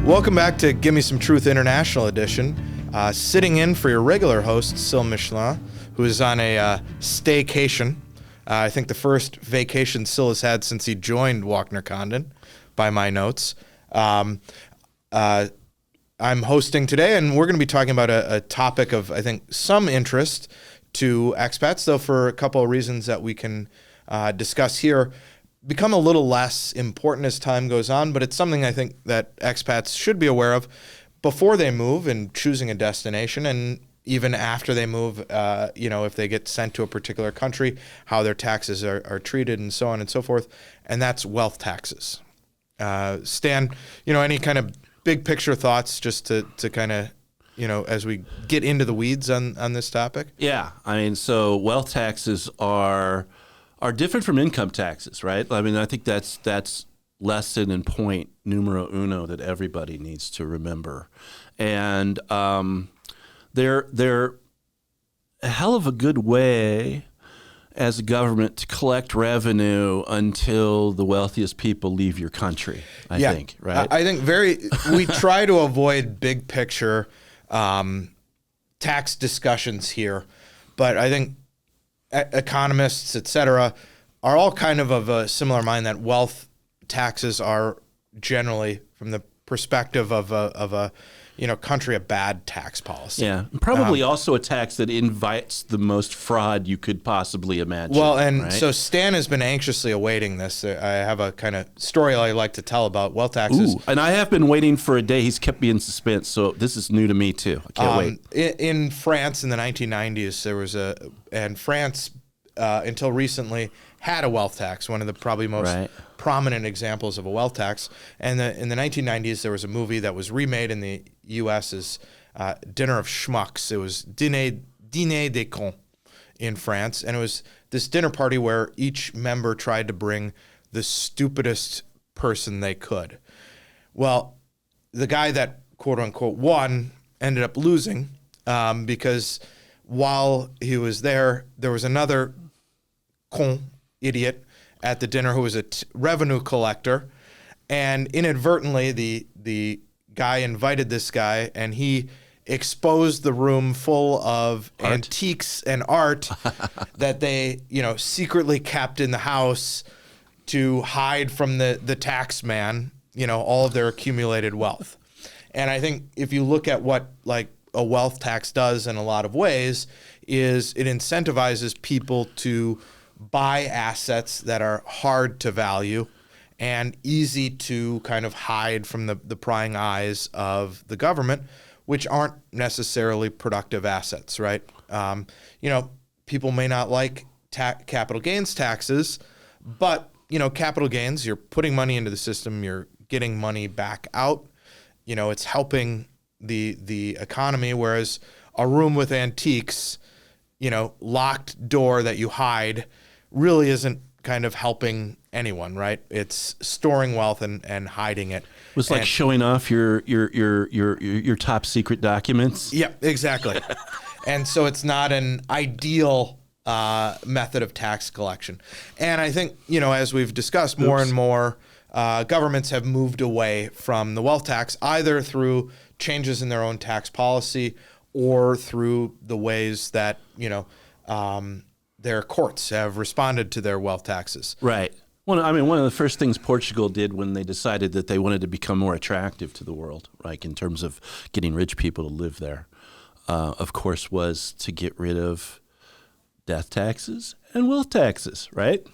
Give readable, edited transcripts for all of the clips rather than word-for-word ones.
Welcome back to Gimme Some Truth International Edition. Sitting in for your regular host, Syl Michelin, who is on a staycation. I think the first vacation Syl has had since he joined Wagner Condon, by my notes. I'm hosting today, and we're going to be talking about a topic of, I think, some interest to expats, though for a couple of reasons that we can discuss here, become a little less important as time goes on, but it's something I think that expats should be aware of before they move and choosing a destination, and even after they move, if they get sent to a particular country, how their taxes are treated and so on and so forth, and that's wealth taxes. Stan, any kind of big picture thoughts just to kind of, as we get into the weeds on this topic? Yeah, so wealth taxes are different from income taxes, right? I think that's lesson and point numero uno that everybody needs to remember. And they're a hell of a good way as a government to collect revenue until the wealthiest people leave your country, I think, right? I think we try to avoid big picture tax discussions here, but I think economists, et cetera, are all kind of a similar mind that wealth taxes are generally, from the perspective of a country, a bad tax policy. Yeah, probably also a tax that invites the most fraud you could possibly imagine. Well, and right? So Stan has been anxiously awaiting this. I have a kind of story I like to tell about wealth taxes. Ooh, and I have been waiting for a day. He's kept me in suspense, so this is new to me too. I can't wait. In France in the 1990s, there was and France until recently had a wealth tax, one of the probably most prominent examples of a wealth tax. And in the 1990s, there was a movie that was remade in the U.S. as Dinner of Schmucks. It was Dîner des Cons in France. And it was this dinner party where each member tried to bring the stupidest person they could. Well, the guy that, quote unquote, won ended up losing because while he was there was another idiot at the dinner who was a revenue collector, and inadvertently the guy invited this guy, and he exposed the room full of antiques and art that they secretly kept in the house to hide from the tax man all of their accumulated wealth. And I think if you look at what like a wealth tax does in a lot of ways, is it incentivizes people to buy assets that are hard to value and easy to kind of hide from the prying eyes of the government, which aren't necessarily productive assets, right? People may not like capital gains taxes, but, capital gains, you're putting money into the system, you're getting money back out, it's helping the economy, whereas a room with antiques, locked door that you hide really isn't kind of helping anyone, right? It's storing wealth and hiding it. It was like showing off your top secret documents. Yeah, exactly. And so it's not an ideal method of tax collection. And I think, as we've discussed, more and more governments have moved away from the wealth tax, either through changes in their own tax policy or through the ways that, their courts have responded to their wealth taxes. Right. Well, one of the first things Portugal did when they decided that they wanted to become more attractive to the world, right, in terms of getting rich people to live there, of course, was to get rid of death taxes and wealth taxes, right?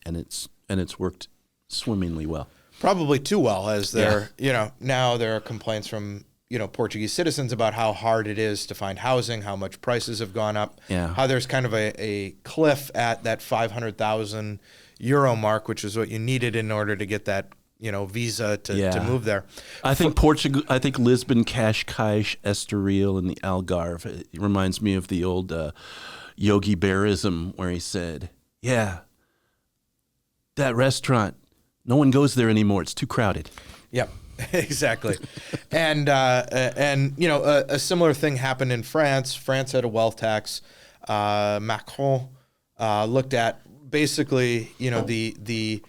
And it's worked swimmingly well. Probably too well, as now there are complaints from Portuguese citizens about how hard it is to find housing, how much prices have gone up, how there's kind of a cliff at that 500,000 euro mark, which is what you needed in order to get that visa to move there. I think Lisbon, Cascais, Estoril, and the Algarve. It reminds me of the old Yogi Bearism where he said, "Yeah, that restaurant, no one goes there anymore. It's too crowded." Yep. Exactly. And a similar thing happened in France. France had a wealth tax. Macron looked at basically, the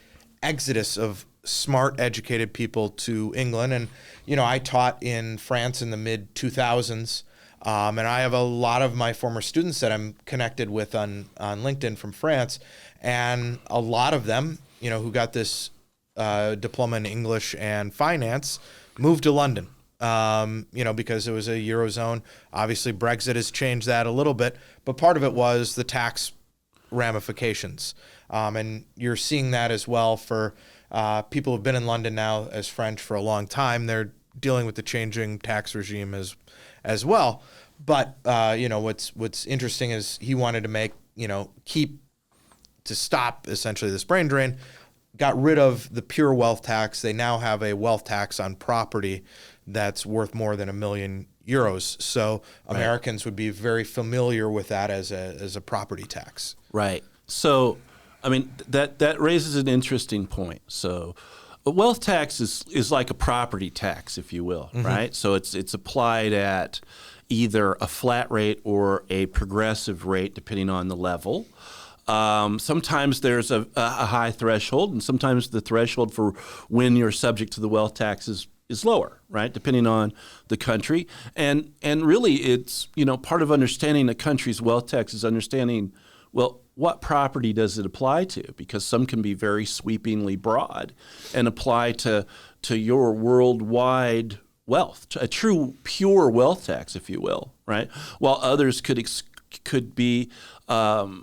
exodus of smart, educated people to England. And, I taught in France in the mid 2000s. And I have a lot of my former students that I'm connected with on LinkedIn from France. And a lot of them, who got this diploma in English and finance, moved to London, because it was a Eurozone. Obviously, Brexit has changed that a little bit, but part of it was the tax ramifications. And you're seeing that as well for people who've been in London now as French for a long time. They're dealing with the changing tax regime as well. But, what's interesting is he wanted to stop essentially this brain drain, got rid of the pure wealth tax. They now have a wealth tax on property that's worth more than €1 million. So Americans would be very familiar with that as a property tax. Right. So, that raises an interesting point. So a wealth tax is like a property tax, if you will, right? So it's applied at either a flat rate or a progressive rate, depending on the level. Sometimes there's a high threshold, and sometimes the threshold for when you're subject to the wealth tax is lower, right? Depending on the country. And really it's, part of understanding a country's wealth tax is understanding, well, what property does it apply to? Because some can be very sweepingly broad and apply to your worldwide wealth, a true pure wealth tax, if you will, right? While others could be, that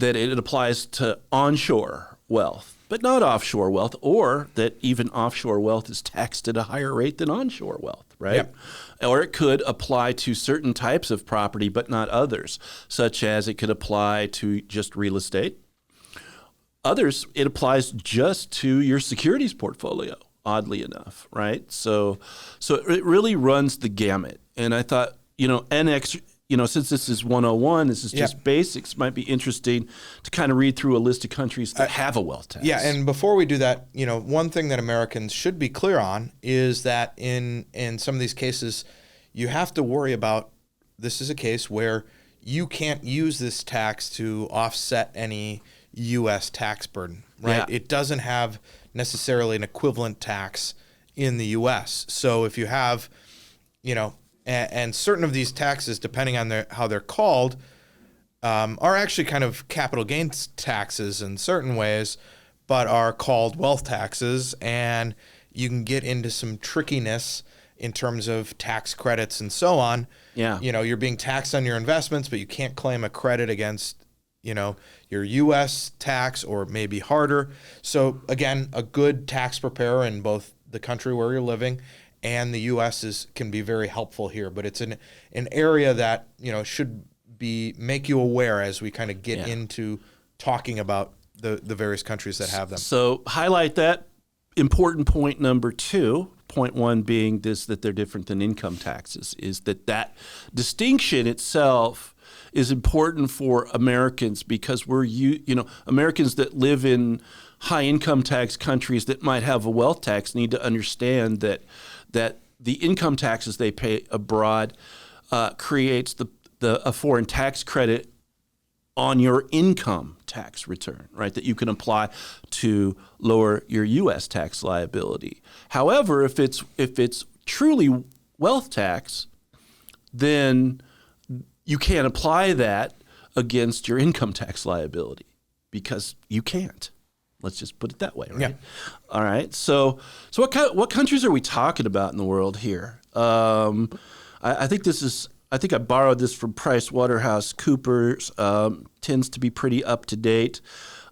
it applies to onshore wealth, but not offshore wealth, or that even offshore wealth is taxed at a higher rate than onshore wealth, right? Yep. Or it could apply to certain types of property, but not others, such as it could apply to just real estate. Others, it applies just to your securities portfolio, oddly enough, right? So it really runs the gamut. And I thought, since this is 101, this is just basics, might be interesting to kind of read through a list of countries that have a wealth tax. Yeah, and before we do that, one thing that Americans should be clear on is that in some of these cases, you have to worry about, this is a case where you can't use this tax to offset any U.S. tax burden, right? Yeah. It doesn't have necessarily an equivalent tax in the U.S. So if you have, and certain of these taxes, depending on how they're called, are actually kind of capital gains taxes in certain ways, but are called wealth taxes. And you can get into some trickiness in terms of tax credits and so on. Yeah. You're being taxed on your investments, but you can't claim a credit against, your U.S. tax, or maybe harder. So again, a good tax preparer in both the country where you're living and the U.S. can be very helpful here, but it's an area that should make you aware as we kind of get into talking about the various countries that have them. So highlight that important point number 2. Point 1 being that they're different than income taxes, is that distinction itself is important for Americans, because Americans that live in high income tax countries that might have a wealth tax need to understand that the income taxes they pay abroad creates a foreign tax credit on your income tax return, right? That you can apply to lower your U.S. tax liability. However, if it's truly wealth tax, then you can't apply that against your income tax liability, because you can't. Let's just put it that way, right? Yeah. All right. So what countries are we talking about in the world here? I think I borrowed this from PricewaterhouseCoopers. Tends to be pretty up to date.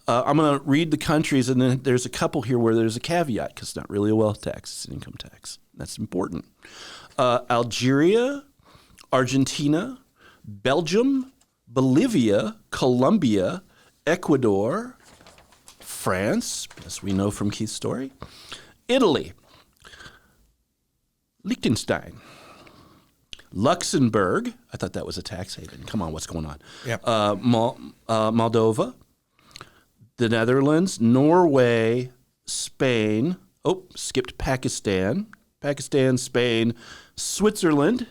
I'm going to read the countries, and then there's a couple here where there's a caveat, because it's not really a wealth tax; it's an income tax. That's important. Algeria, Argentina, Belgium, Bolivia, Colombia, Ecuador, France, as we know from Keith's story, Italy, Liechtenstein, Luxembourg. I thought that was a tax haven. Come on, what's going on? Yep. Moldova, the Netherlands, Norway, Spain. Oh, skipped Pakistan. Pakistan, Spain, Switzerland,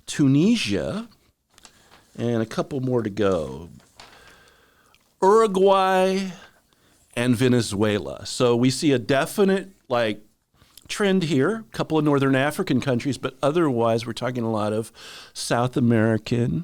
Tunisia, and a couple more to go. Uruguay and Venezuela. So we see a definite trend here, a couple of Northern African countries, but otherwise we're talking a lot of South American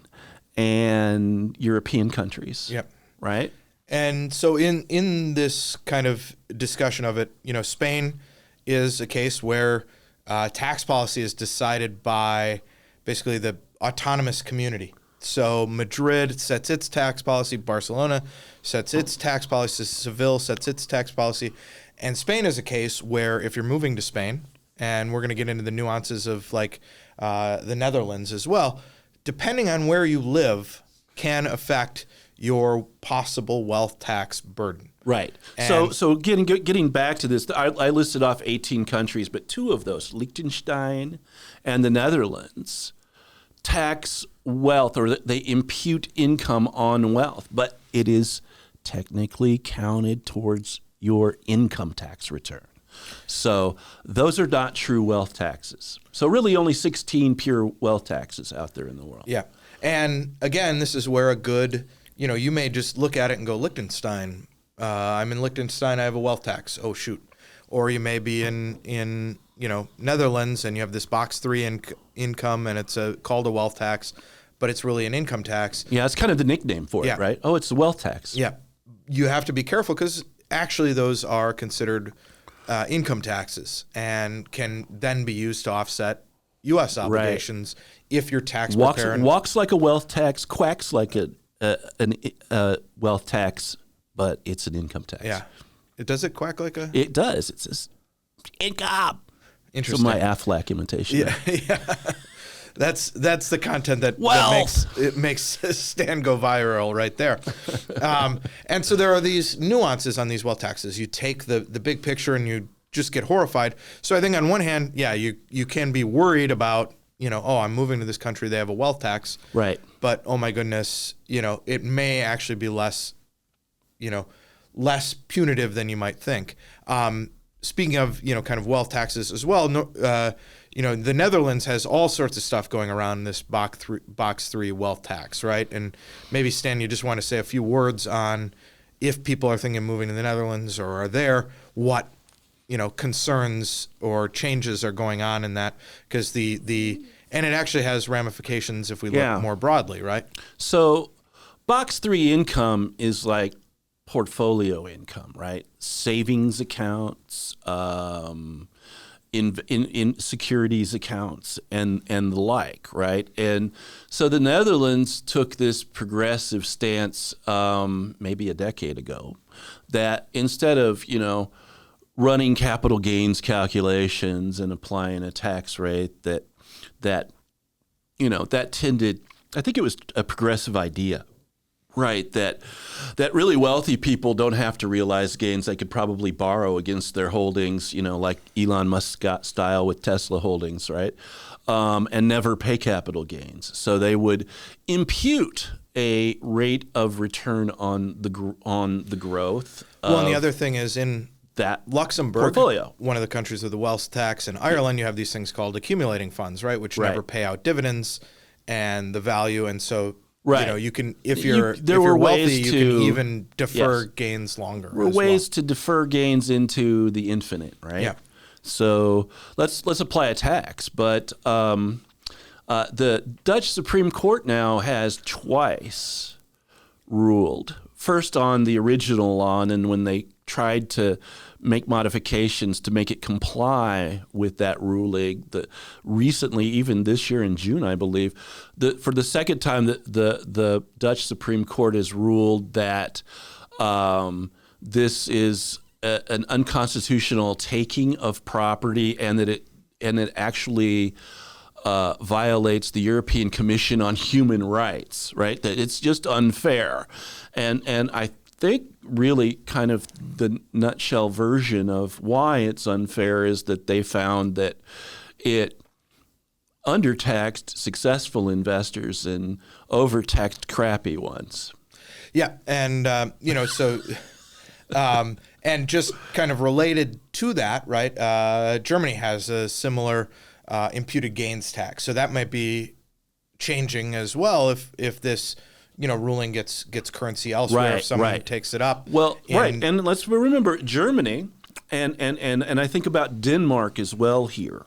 and European countries. Yep. Right? And so in this kind of discussion of it, Spain is a case where tax policy is decided by basically the autonomous community. So Madrid sets its tax policy, Barcelona sets its tax policy, Seville sets its tax policy. And Spain is a case where if you're moving to Spain, and we're going to get into the nuances of the Netherlands as well, depending on where you live can affect your possible wealth tax burden. Right. So getting back to this, I listed off 18 countries, but 2 of those, Liechtenstein and the Netherlands, tax wealth, or they impute income on wealth, but it is technically counted towards your income tax return. So those are not true wealth taxes. So really only 16 pure wealth taxes out there in the world. Yeah. And again, this is where a good, you may just look at it and go, Liechtenstein, I'm in Liechtenstein, I have a wealth tax. Oh, shoot. Or you may be in Netherlands and you have this box 3 income and it's called a wealth tax, but it's really an income tax. Yeah, it's kind of the nickname for it, right? Oh, it's the wealth tax. Yeah. You have to be careful because actually those are considered income taxes and can then be used to offset U.S. obligations if your tax preparer walks like a wealth tax, quacks like a wealth tax, but it's an income tax. Yeah. Does it quack like a? It does. It's just income. Interesting. So my Affleck imitation. Yeah. Yeah. That's the content that makes Stan go viral right there. And so there are these nuances on these wealth taxes. You take the big picture and you just get horrified. So I think on one hand, yeah, you can be worried about, I'm moving to this country, they have a wealth tax. Right. But oh my goodness, it may actually be less punitive than you might think. Speaking of, kind of wealth taxes as well, the Netherlands has all sorts of stuff going around this box 3 wealth tax, right? And maybe, Stan, you just want to say a few words on if people are thinking of moving to the Netherlands or are there, what, concerns or changes are going on in that, because and it actually has ramifications if we look more broadly, right? So box 3 income is like portfolio income, right? Savings accounts, in securities accounts and the like, right? And so the Netherlands took this progressive stance maybe a decade ago that instead of, running capital gains calculations and applying a tax rate that tended, I think it was a progressive idea, right? That really wealthy people don't have to realize gains they could probably borrow against their holdings, like Elon Musk style with Tesla holdings, right? And never pay capital gains. So they would impute a rate of return on the growth. Well, and the other thing is in that Luxembourg, portfolio, one of the countries with the wealth tax, in Ireland, you have these things called accumulating funds, right, which never pay out dividends and the value, and so. Right. You can, if you're wealthy, you can even defer gains longer. There were ways to defer gains into the infinite, right? Yeah. So let's apply a tax, but the Dutch Supreme Court now has twice ruled. First on the original law, and then when they tried to make modifications to make it comply with that ruling. Recently, even this year in June, I believe, for the second time, the Dutch Supreme Court has ruled that this is an unconstitutional taking of property, and that it actually violates the European Commission on Human Rights. Right? That it's just unfair, and I think really kind of the nutshell version of why it's unfair is that they found that it undertaxed successful investors and overtaxed crappy ones. Yeah, and and just kind of related to that, right? Germany has a similar imputed gains tax, so that might be changing as well if this ruling gets currency elsewhere if someone takes it up. Well, and let's remember Germany, and I think about Denmark as well here,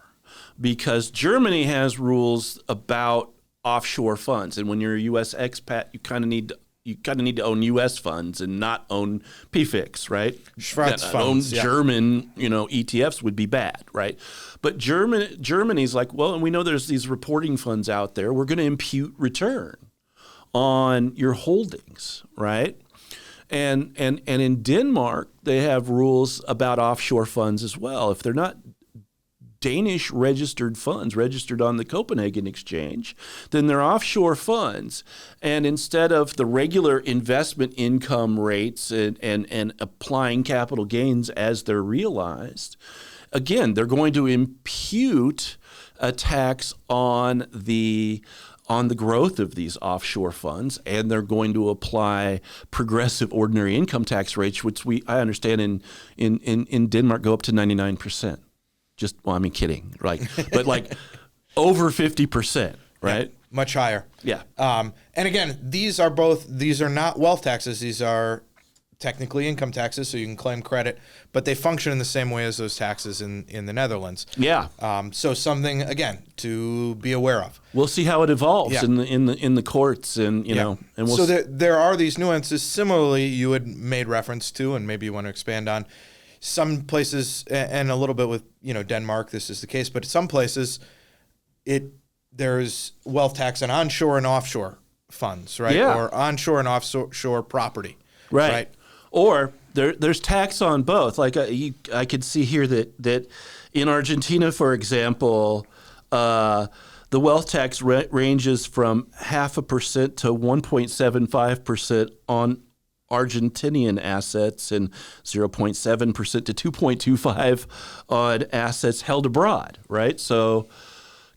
because Germany has rules about offshore funds, and when you're a U.S. expat, you kind of need to own U.S. funds and not own PFICs, right? Schwarz funds, own German, ETFs would be bad, right? But Germany's like, well, and we know there's these reporting funds out there. We're going to impute return on your holdings, right? And in Denmark, they have rules about offshore funds as well. If they're not Danish registered funds registered on the Copenhagen Exchange, then they're offshore funds. And instead of the regular investment income rates and applying capital gains as they're realized, again, they're going to impute a tax on the growth of these offshore funds, and they're going to apply progressive ordinary income tax rates, which I understand in Denmark go up to 99%. Kidding, but over 50%, right? Yeah, much higher. Yeah. And again, these are not wealth taxes. These are technically income taxes, so you can claim credit, but they function in the same way as those taxes in the Netherlands. Yeah. So something, again, to be aware of. We'll see how it evolves in the courts, and and we'll so there are these nuances. Similarly, you had made reference to, and maybe you want to expand on. Some places, and a little bit with Denmark, this is the case, but some places, there's wealth tax on onshore and offshore funds, right? Yeah. Or onshore and offshore property, right? Or there's tax on both. Like I could see here that in Argentina, for example, the wealth tax ranges from 0.5% to 1.75% on Argentinian assets, and 0.7% to 2.25% on assets held abroad, right? So,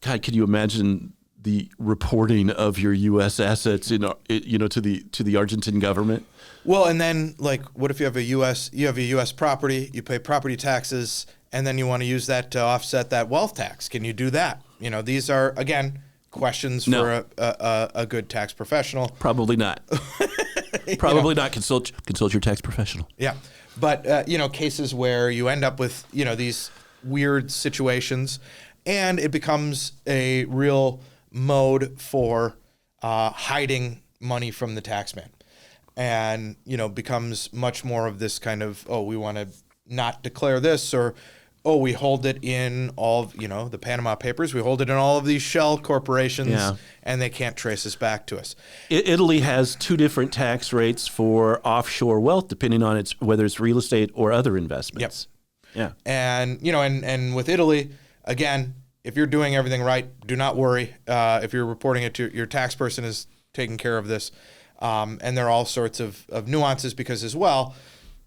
God, could you imagine the reporting of your U.S. assets to the Argentine government? Well, and then what if you have a U.S. property, you pay property taxes, and then you want to use that to offset that wealth tax? Can you do that? These are, again, questions for a good tax professional. Probably not. Probably not. Consult your tax professional. Yeah. But, cases where you end up with, these weird situations, and it becomes a real mode for hiding money from the taxman. And, becomes much more of this kind of, we want to not declare this, or, we hold it in all of, the Panama Papers. We hold it in all of these shell corporations, and they can't trace us back to us. Italy has two different tax rates for offshore wealth, depending on whether it's real estate or other investments. Yep. Yeah. And, and with Italy, again, if you're doing everything right, do not worry. If you're reporting it to your tax person is taking care of this. And there are all sorts of nuances because as well,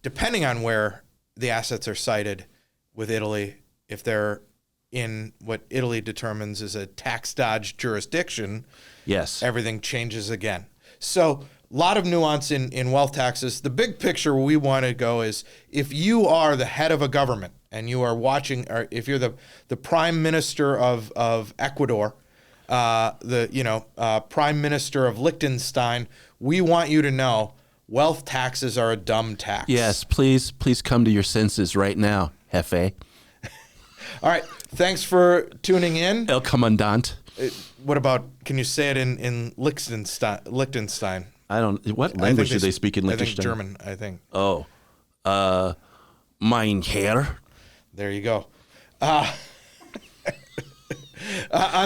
depending on where the assets are cited with Italy, if they're in what Italy determines is a tax dodge jurisdiction, everything changes again. So a lot of nuance in wealth taxes. The big picture we want to go is if you are the head of a government and you are watching, or if you're the prime minister of Ecuador, prime minister of Liechtenstein, we want you to know wealth taxes are a dumb tax. Yes, please come to your senses right now, Jefe. All right, thanks for tuning in. El Commandant. What about, can you say it in Liechtenstein? I don't, what language do they speak in Liechtenstein? I think German, I think. Oh, mein Herr. There you go. On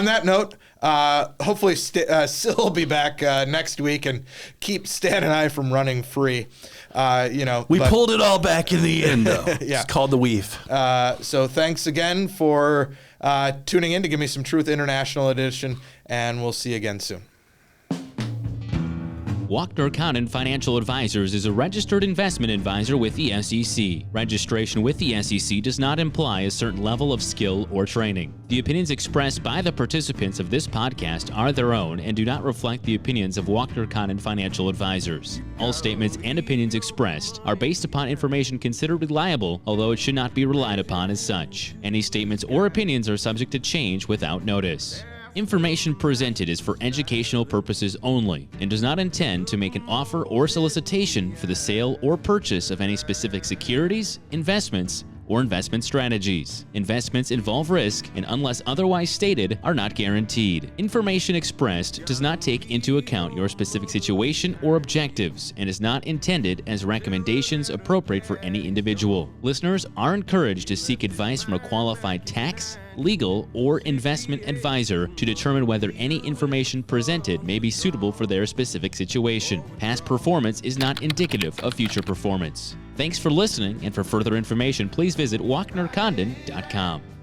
that note, hopefully Sil will be back next week and keep Stan and I from running free. We pulled it all back in the end, though. Yeah. It's called the weave. So thanks again for tuning in to Give Me Some Truth International Edition, and we'll see you again soon. Walker Conant Financial Advisors is a registered investment advisor with the SEC. Registration with the SEC does not imply a certain level of skill or training. The opinions expressed by the participants of this podcast are their own and do not reflect the opinions of Walker Conant Financial Advisors. All statements and opinions expressed are based upon information considered reliable, although it should not be relied upon as such. Any statements or opinions are subject to change without notice. Information presented is for educational purposes only and does not intend to make an offer or solicitation for the sale or purchase of any specific securities, investments, or investment strategies. Investments involve risk and, unless otherwise stated, are not guaranteed. Information expressed does not take into account your specific situation or objectives and is not intended as recommendations appropriate for any individual. Listeners are encouraged to seek advice from a qualified tax, legal, or investment advisor to determine whether any information presented may be suitable for their specific situation. Past performance is not indicative of future performance. Thanks for listening, and for further information, please visit WalknerCondon.com.